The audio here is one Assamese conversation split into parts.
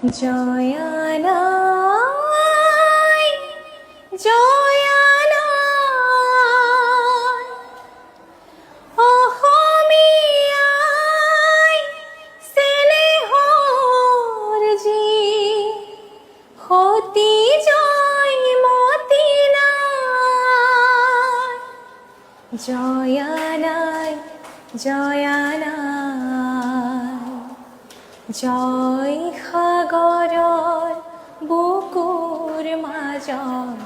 জয়ালয় জয়ালয় অসমীয়াই চেনেহৰ যি সতী জয়মতী নাই জয়ালয় জয়ালয় জয় সাগৰৰ বুকুৰ মাজত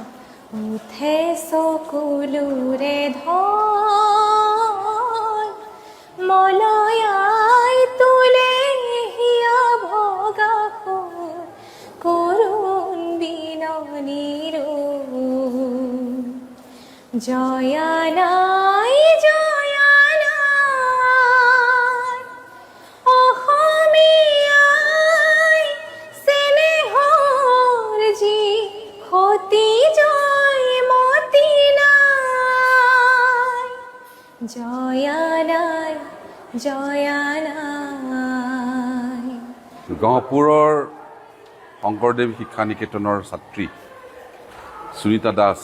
উঠে চকুলোৰে ঢল মলয়াই তোলে হিয়া ভগা সুৰ কৰুণ বিননিৰ জয়ালয় জয়ালয় অসমীয়াই চেনেহৰ যি সতী জয়মতী নাই জয়ালয় জয়ালয় গহপুৰৰ শংকৰদেৱ শিক্ষা নিকেতনৰ ছাত্ৰী সুনীতা দাস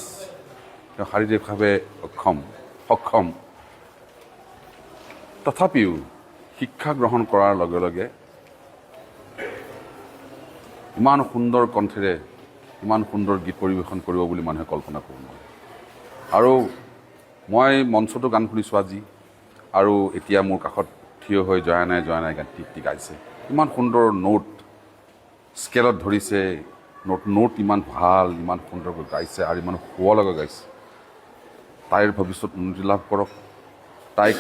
তেওঁ শাৰীৰিকভাৱে সক্ষম তথাপিও শিক্ষা গ্ৰহণ কৰাৰ লগে লগে ইমান সুন্দৰ কণ্ঠেৰে ইমান সুন্দৰ গীত পৰিৱেশন কৰিব বুলি মানুহে কল্পনা কৰিব নোৱাৰে আৰু মই মঞ্চতো গান শুনিছোঁ আজি আৰু এতিয়া মোৰ কাষত থিয় হৈ জয়া নাই গীতটি গাইছে ইমান সুন্দৰ নোট স্কেলত ধৰিছে নোট ইমান ভাল ইমান সুন্দৰকৈ গাইছে আৰু ইমান শুৱলকৈ গাইছে তাইৰ ভৱিষ্যত উন্নতি লাভ কৰক তাইক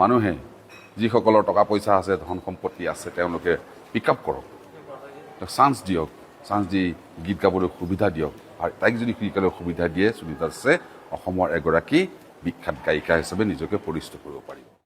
মানুহে যিসকলৰ টকা পইচা আছে ধন সম্পত্তি আছে তেওঁলোকে পিক আপ কৰক চান্স দিয়ক চান্স দি গীত গাবলৈ সুবিধা দিয়ক আৰু তাইক যদি শিকাবলৈ সুবিধা দিয়ে সুনীতা দাসে অসমৰ এগৰাকী বিখ্যাত গায়িকা হিচাপে নিজকে পৰিচিত কৰিব পাৰিব